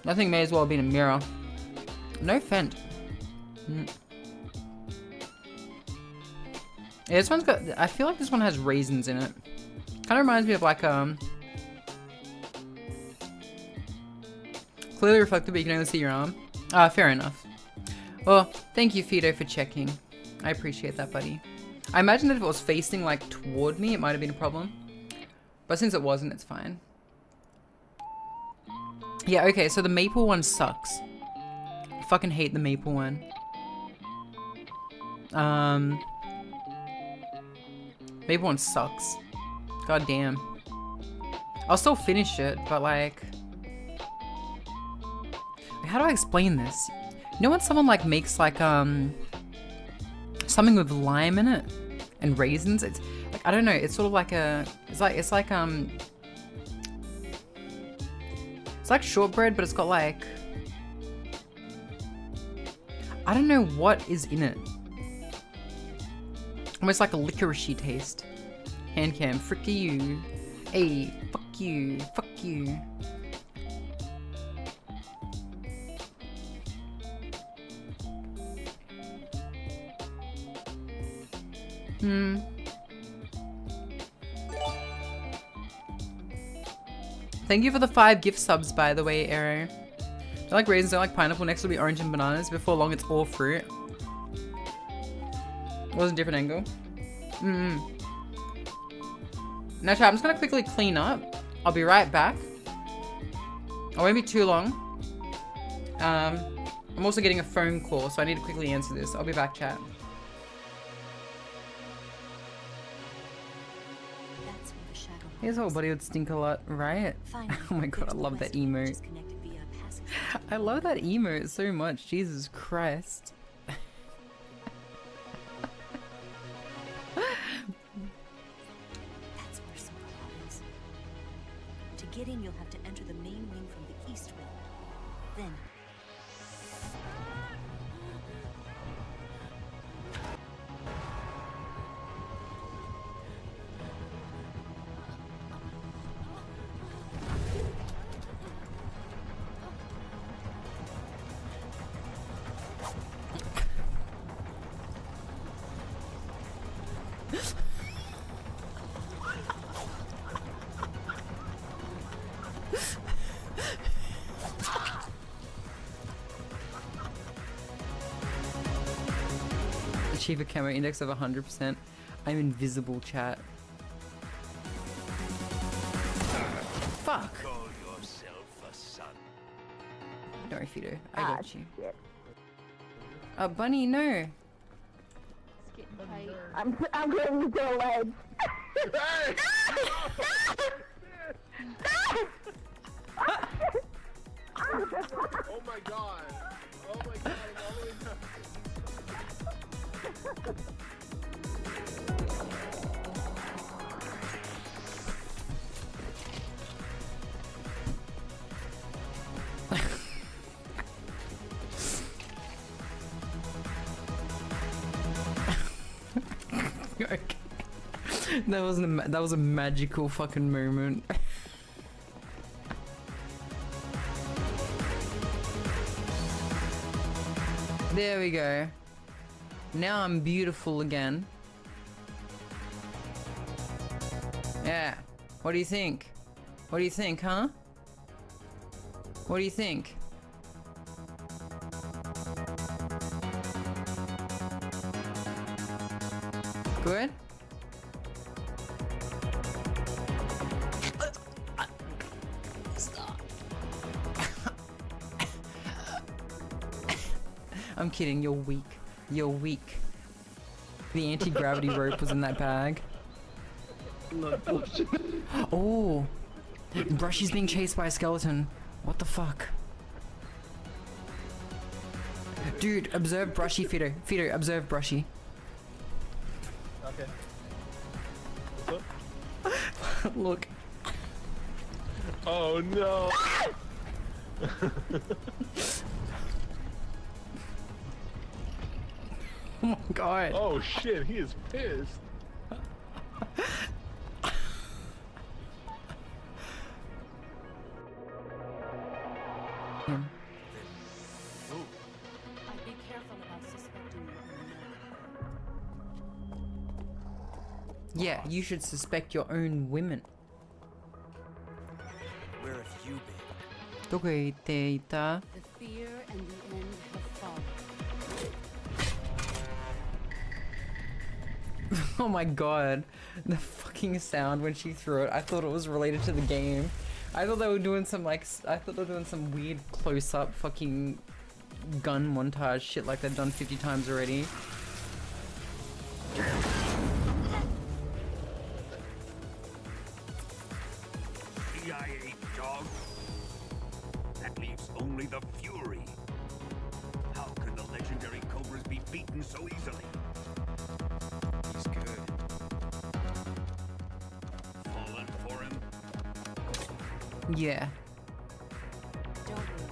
Nothing may as well have been a mirror. No Fent. Yeah, this one's got, I feel like this one has raisins in it. Kind of reminds me of like, clearly reflected, but you can only see your arm. Fair enough. Well, thank you, Fido, for checking. I appreciate that, buddy. I imagine that if it was facing, like, toward me, it might have been a problem. But since it wasn't, it's fine. Yeah, okay, so the maple one sucks. I fucking hate the maple one. Maple one sucks. God damn. I'll still finish it, but like... How do I explain this? You know when someone like makes like something with lime in it and raisins? It's like, I don't know, it's sort of like a it's like shortbread, but it's got like, I don't know what is in it. Almost like a licoricey taste. Hand cam, frick you. Hey, fuck you, fuck you. Thank you for the 5 gift subs, by the way, Arrow. Don't like raisins, don't like pineapple. Next will be orange and bananas. Before long, it's all fruit. It was a different angle. Now, chat, I'm just gonna quickly clean up. I'll be right back. I won't be too long. I'm also getting a phone call, so I need to quickly answer this. I'll be back, chat. His whole body would stink a lot, right? Oh my god, I love that emote. I love that emote so much. Jesus Christ. That's where 𝓢𝓞𝓒𝓚 is. To get in, you'll have to enter the main wing from the east wing. Then Achieve a camo index of 100%. I'm invisible, chat. Fuck. Call yourself a son. Don't worry, Fido. I got you. Bunny, no. I'm going to go ledge. Oh my god. Oh my god, I'm all the way down. Okay. That was a magical fucking moment. There we go. Now I'm beautiful again. Yeah. What do you think? What do you think, huh? What do you think? Good? I'm kidding. You're weak. You're weak. The anti-gravity rope was in that bag. Oh, Brushy's being chased by a skeleton. What the fuck? Dude, observe Brushy, Fido. Fido, observe Brushy. Okay. What's up? Look. Oh no! Oh my god. Oh shit, he is pissed. I'd be careful about suspecting your Yeah, you should suspect your own women. Where have you been? どこへ行っていた? The fear and the end have fallen. Oh my god. The fucking sound when she threw it. I thought it was related to the game. I thought they were doing some like, I thought they were doing some weird close-up fucking gun montage shit like they've done 50 times already. CIA dog. That leaves only the Fury. How can the legendary Cobras be beaten so easily? He's good. Fallen for him. Yeah. Don't worry.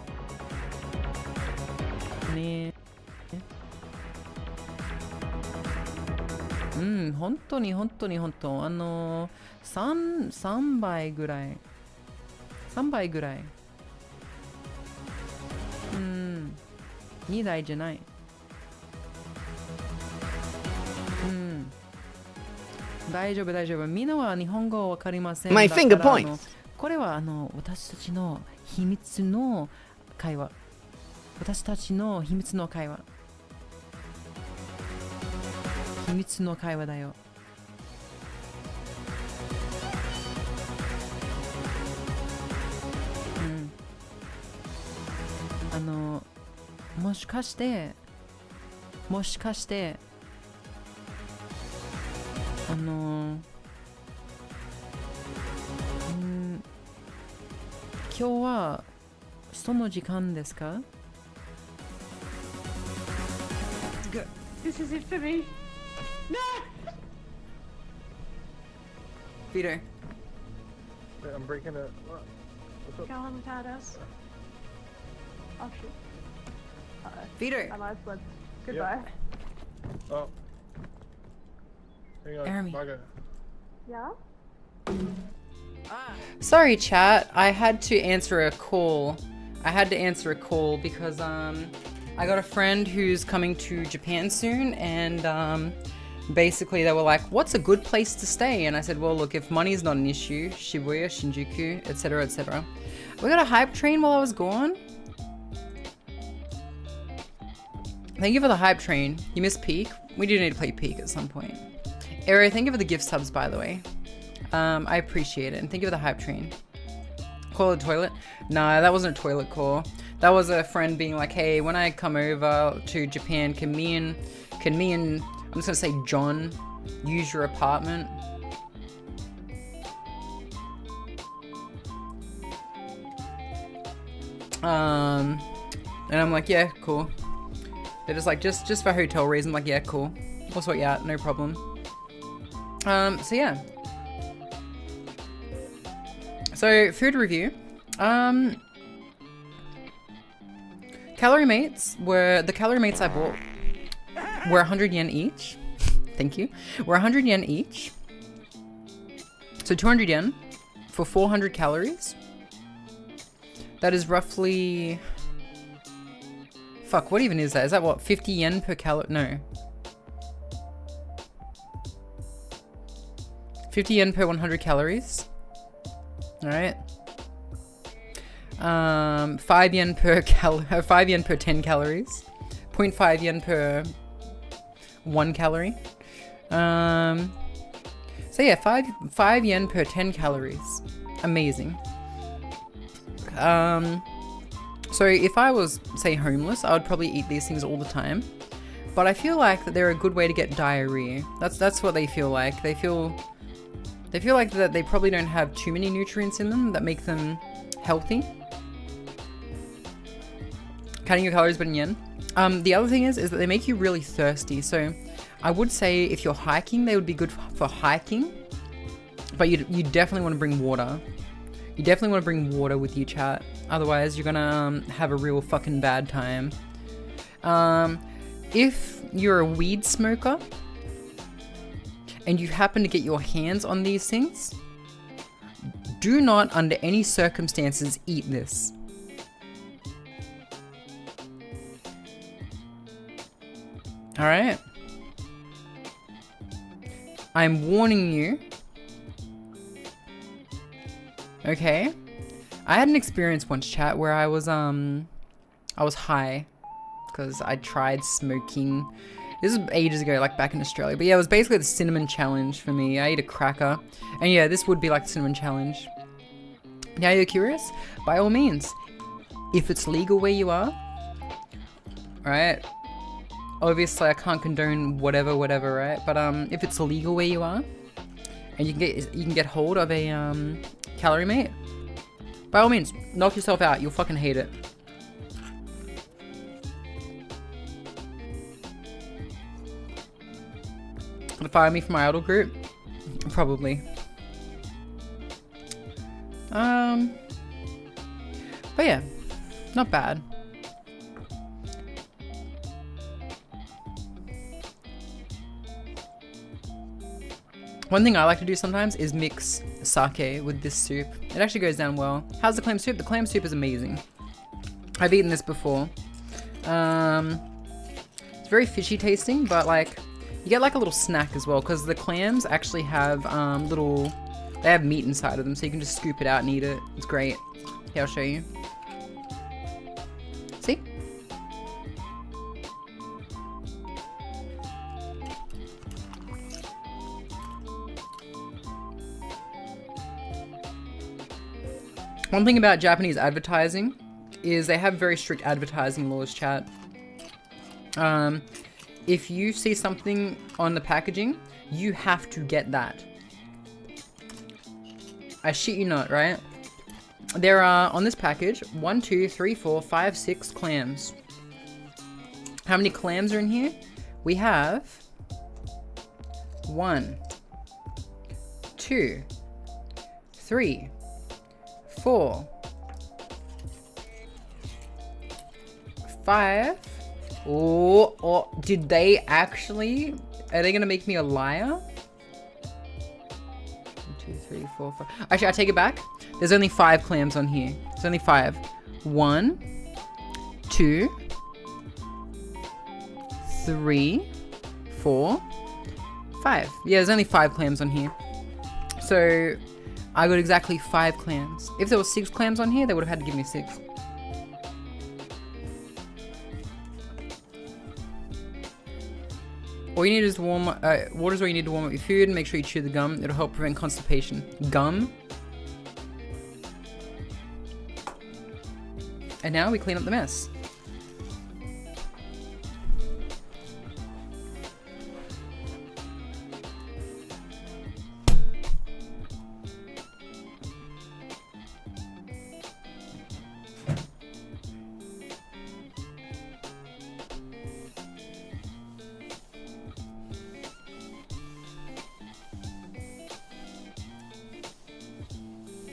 ねうん本当に本当に本当3倍ぐらい3倍ぐらいうん2台じゃないうん大丈夫大丈夫みんなは日本語わかりません My だから finger points これは私たちの秘密の会話私たちの秘密の会話秘密の会話だようんもしかして今日はその時間ですか This is it for me. Peter Wait, I'm breaking it. What? What's up? Go on without us. Oh shit. Uh-oh. Peter My life blood. Goodbye. Oh. Hang on. Jeremy. Bugger. Yeah? Sorry chat, I had to answer a call. Because I got a friend who's coming to Japan soon and basically they were like, what's a good place to stay? And I said, well look, if money's not an issue, Shibuya, Shinjuku, etc, etc. We got a hype train while I was gone. Thank you for the hype train. You missed Peak. We do need to play Peak at some point. Aero, thank you for the gift subs by the way. I appreciate it, and thank you for the hype train. Call a toilet? Nah, that wasn't a toilet call. That was a friend being like, hey, when I come over to Japan, can me and, I'm just gonna say John, use your apartment? And I'm like, yeah, cool. They're just like, just for hotel reasons, like, yeah, cool. We'll sort you out, no problem. So yeah. So, food review. Calorie mates the calorie mates I bought were 100 yen each. Thank you. Were 100 yen each. So 200 yen for 400 calories. That is roughly... Fuck, what even is that? Is that what, 50 yen per calorie? No. 50 yen per 100 calories. Alright. 5 yen per 5 yen per 10 calories. 0.5 yen per 1 calorie. So yeah, 5 yen per 10 calories. Amazing. So So if I was, say, homeless, I would probably eat these things all the time. But I feel like that they're a good way to get diarrhea. That's what they feel like. They feel like that they probably don't have too many nutrients in them that make them healthy. Counting your calories, but in yen. The other thing is that they make you really thirsty. So I would say if you're hiking, they would be good for hiking. But you definitely want to bring water. You definitely want to bring water with you, chat. Otherwise, you're gonna have a real fucking bad time. If you're a weed smoker and you happen to get your hands on these things, do not, under any circumstances, eat this. Alright? I'm warning you. Okay? I had an experience once, chat, where I was high. Because I tried smoking. This was ages ago, like back in Australia. But yeah, it was basically the cinnamon challenge for me. I ate a cracker. And yeah, this would be like the cinnamon challenge. Now you're curious? By all means. If it's legal where you are. Right? Obviously, I can't condone whatever, right? But if it's illegal where you are, and you can get hold of a calorie mate, by all means, knock yourself out. You'll fucking hate it. Gonna fire me from my idol group? Probably. But yeah, not bad. One thing I like to do sometimes is mix sake with this soup. It actually goes down well. How's the clam soup? The clam soup is amazing. I've eaten this before. It's very fishy tasting, but like, you get like a little snack as well, because the clams actually have they have meat inside of them, so you can just scoop it out and eat it. It's great. Here, I'll show you. See? One thing about Japanese advertising is they have very strict advertising laws, chat. If you see something on the packaging, you have to get that. I shit you not, right? There are, on this package, 1, 2, 3, 4, 5, 6 clams. How many clams are in here? We have 1, 2, 3, 4, 5. Oh, did they actually? Are they gonna make me a liar? 1, 2, 3, 4, 5. Actually, I take it back. There's only 5 clams on here. There's only 5. 1, 2, 3, 4, 5. Yeah, there's only 5 clams on here. So I got exactly 5 clams. If there was 6 clams on here, they would have had to give me 6. All you need is water's all you need to warm up your food, and make sure you chew the gum. It'll help prevent constipation. Gum. And now we clean up the mess.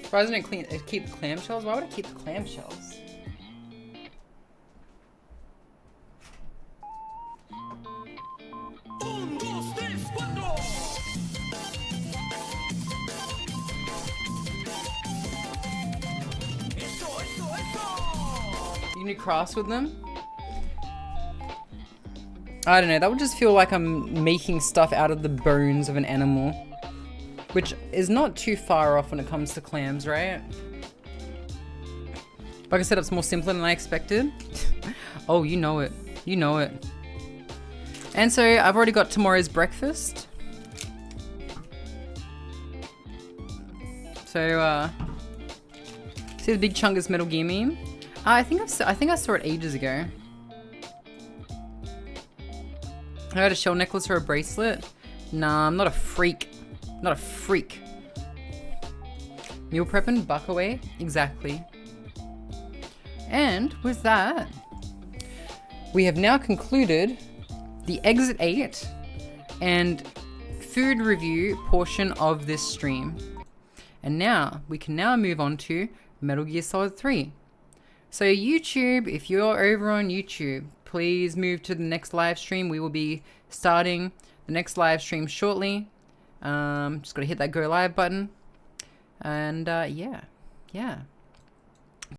Why doesn't it keep the clamshells? Why would it keep the clamshells? You can do crafts with them? I don't know, that would just feel like I'm making stuff out of the bones of an animal. Which is not too far off when it comes to clams, right? Like I said, it's more simpler than I expected. Oh, you know it. You know it. And so, I've already got tomorrow's breakfast. So, see the big chunk of Metal Gear meme? I think I think I saw it ages ago. I got a shell necklace or a bracelet. Nah, I'm not a freak. Not a freak. Meal prep and buck away? Exactly. And with that, we have now concluded the Exit 8 and food review portion of this stream. And now, we can now move on to Metal Gear Solid 3. So YouTube, if you're over on YouTube, please move to the next live stream. We will be starting the next live stream shortly. Just gotta hit that go live button. And yeah.